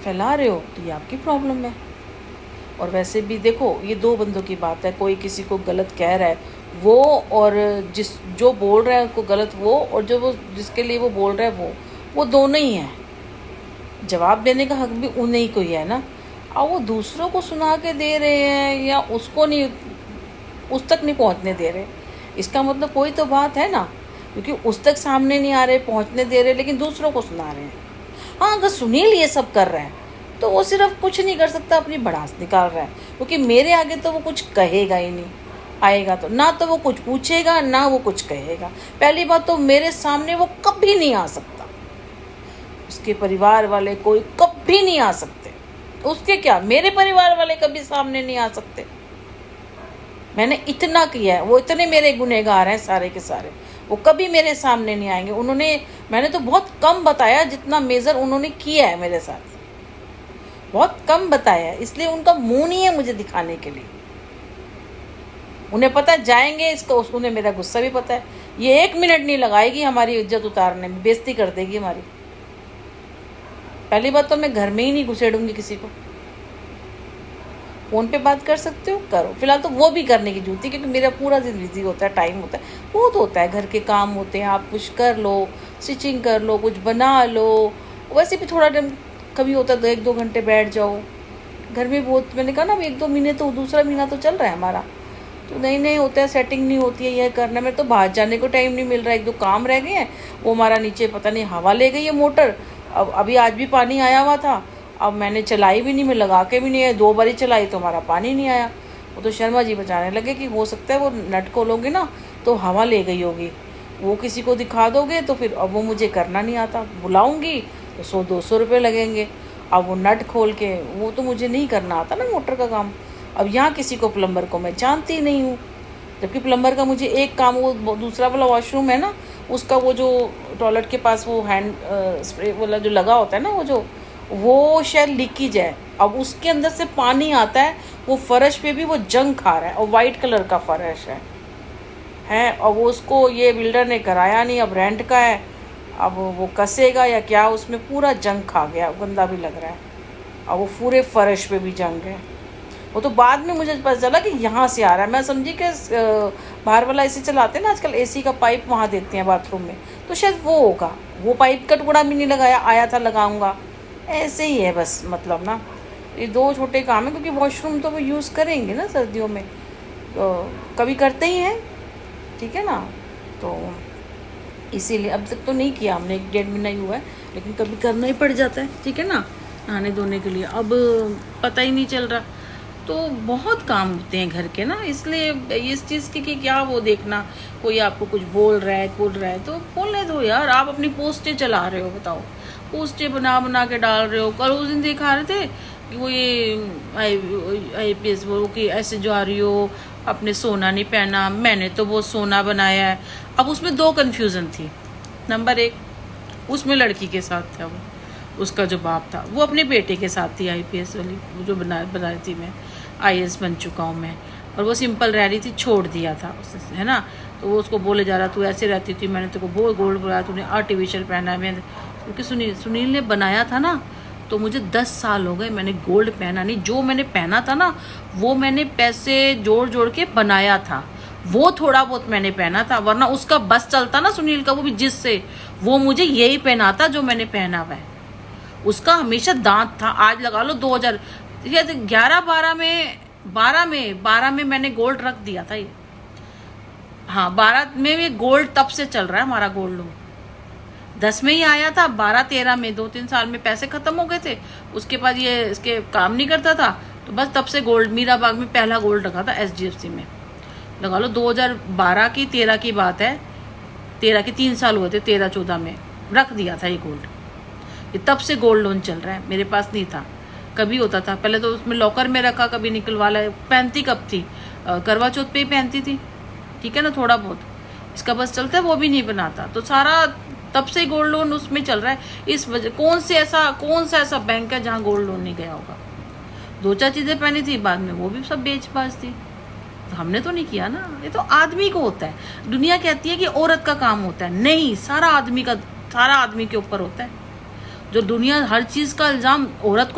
फैला रहे हो तो ये आपकी प्रॉब्लम है। और वैसे भी देखो, ये दो बंदों की बात है, कोई किसी को गलत कह रहा है वो, और जो बोल रहा है उसको गलत वो, और जो वो जिसके लिए वो बोल रहा है वो दोनों ही हैं। जवाब देने का हक भी उन्हीं को ही है ना। और वो दूसरों को सुना के दे रहे हैं या उसको नहीं, उस तक नहीं पहुंचने दे रहे, इसका मतलब कोई तो बात है ना, क्योंकि उस तक सामने नहीं आ रहे, पहुंचने दे रहे, लेकिन दूसरों को सुना रहे हैं। हाँ, अगर सुनील ये सब कर रहा है तो वो सिर्फ कुछ नहीं कर सकता, अपनी भड़ास निकाल रहा है, क्योंकि मेरे आगे तो वो कुछ कहेगा ही नहीं, आएगा तो ना, तो वो कुछ पूछेगा ना वो कुछ कहेगा। पहली बात तो मेरे सामने वो कभी नहीं आ सकता, उसके परिवार वाले कोई कभी नहीं आ सकते, उसके क्या, मेरे परिवार वाले कभी सामने नहीं आ सकते। मैंने इतना किया है, वो इतने मेरे गुनहगार हैं सारे के सारे, वो कभी मेरे सामने नहीं आएंगे। मैंने तो बहुत कम बताया, जितना मेजर उन्होंने किया है मेरे साथ, बहुत कम बताया है, इसलिए उनका मुंह नहीं है मुझे दिखाने के लिए। उन्हें पता है जाएंगे इसको, उन्हें मेरा गुस्सा भी पता है, ये 1 मिनट नहीं लगाएगी हमारी इज्जत उतारने में, बेइज्जती कर देगी हमारी। पहली बात तो मैं घर में ही नहीं घुसेड़ूंगी किसी को। फ़ोन पे बात कर सकते हो, करो, फिलहाल तो वो भी करने की जरूरत है, क्योंकि मेरा पूरा दिन बिजी होता है, टाइम होता है, बहुत होता है, घर के काम होते हैं, आप कुछ कर लो, स्टिचिंग कर लो, कुछ बना लो, वैसे भी थोड़ा टाइम कभी होता है तो 1-2 घंटे बैठ जाओ घर में। बहुत, मैंने कहा ना, 1-2 महीने तो, दूसरा महीना तो चल रहा है हमारा, तो नहीं होता है, सेटिंग नहीं होती है, यह करना। मेरे तो बाहर जाने को टाइम नहीं मिल रहा है, 1-2 काम रह गए हैं, वो हमारा नीचे पता नहीं हवा ले गई है मोटर, अब अभी आज भी पानी आया हुआ था, अब मैंने चलाई भी नहीं, मैं लगा के भी नहीं है, 2 बार ही चलाई तो हमारा पानी नहीं आया। वो तो शर्मा जी बचाने लगे कि हो सकता है वो नट खोलोगे ना तो हवा ले गई होगी, वो किसी को दिखा दोगे तो फिर अब वो मुझे करना नहीं आता, बुलाऊंगी तो 100-200 रुपये लगेंगे। अब वो नट खोल के, वो तो मुझे नहीं करना आता ना मोटर का काम। अब यहाँ किसी को, प्लम्बर को मैं जानती नहीं हूँ, जबकि प्लम्बर का मुझे एक काम, वो दूसरा वाला वॉशरूम है ना, उसका वो जो टॉयलेट के पास वो हैंड स्प्रे वाला जो लगा होता है ना, वो शायद लीकेज है, अब उसके अंदर से पानी आता है, वो फर्श पे भी वो जंग खा रहा है, और वाइट कलर का फर्श है, और वो उसको ये बिल्डर ने कराया नहीं, अब रेंट का है, अब वो कसेगा या क्या, उसमें पूरा जंग खा गया, गंदा भी लग रहा है, और वो पूरे फर्श पे भी जंग है। वो तो बाद में मुझे पता चला कि यहाँ से आ रहा है, मैं समझी कि बाहर वाला एसी चलाते हैं ना आजकल, एसी का पाइप वहाँ देते हैं बाथरूम में, तो शायद वो होगा, वो पाइप का टुकड़ा भी नहीं लगाया, आया था लगाऊंगा, ऐसे ही है बस। मतलब ना, ये 2 छोटे काम है, क्योंकि वॉशरूम तो वो यूज़ करेंगे ना सर्दियों में, तो कभी करते ही हैं, ठीक है ना, तो इसीलिए अब तक तो नहीं किया हमने, 1-1.5 महीना ही हुआ है, लेकिन कभी करना ही पड़ जाता है, ठीक है ना, नहाने धोने के लिए। अब पता ही नहीं चल रहा, तो बहुत काम होते हैं घर के ना, इसलिए इस चीज़ की कि क्या वो देखना, कोई आपको कुछ बोल रहा है तो बोलने दो यार। आप अपनी पोस्टें चला रहे हो, बताओ, पोस्टें बना के डाल रहे हो। कल उस दिन दिखा रहे थे कि वो ये IPS वो कि ऐसे जा रही हो, अपने सोना नहीं पहना, मैंने तो वो सोना बनाया है। अब उसमें 2 कन्फ्यूज़न थी। नंबर 1, उसमें लड़की के साथ था वो, उसका जो बाप था वो अपने बेटे के साथ थी, IPS वाली जो बनाई थी, मैं IAS बन चुका हूँ मैं, और वो सिंपल रह रही थी, छोड़ दिया था उसने, है ना। तो वो उसको बोले जा रहा, तू ऐसे रहती थी, मैंने तेरे को वो गोल्ड बनाया, तूने आर्टिफिशियल पहना है। मैंने, क्योंकि सुनील ने बनाया था ना, तो मुझे 10 साल हो गए, मैंने गोल्ड पहना नहीं। जो मैंने पहना था ना, वो मैंने पैसे जोड़ के बनाया था, वो थोड़ा बहुत मैंने पहना था, वरना उसका बस चलता ना सुनील का, वो भी जिससे, वो मुझे यही पहना था जो मैंने पहना हुआ है। उसका हमेशा दांत था, आज लगा लो 2011-12 में मैंने गोल्ड रख दिया था ये। हाँ, 12 में ये गोल्ड तब से चल रहा है हमारा गोल्ड लोन। 10 में ही आया था, 12-13 में 2-3 साल में पैसे खत्म हो गए थे, उसके बाद ये इसके काम नहीं करता था, तो बस तब से गोल्ड, मीराबाग में पहला गोल्ड रखा था SGFC में, लगा लो 2012 की 13 की बात है, 13 के 3 साल हुए थे, 13-14 में रख दिया था ये गोल्ड। ये तब से गोल्ड लोन चल रहा है, मेरे पास नहीं था, कभी होता था पहले तो उसमें लॉकर में रखा, कभी निकलवा लाया। पहनती कब थी, करवा चौथ पे ही पहनती थी, ठीक है ना, थोड़ा बहुत इसका बस चलता है, वो भी नहीं बनाता। तो सारा तब से गोल्ड लोन उसमें चल रहा है। इस वजह, कौन सा ऐसा बैंक है जहाँ गोल्ड लोन नहीं गया होगा। 2-4 चीज़ें पहनी थी, बाद में वो भी सब बेच बाज थी, तो हमने तो नहीं किया ना। ये तो आदमी को होता है, दुनिया कहती है कि औरत का काम होता है, नहीं, सारा आदमी के ऊपर होता है। जो दुनिया हर चीज़ का इल्ज़ाम औरत को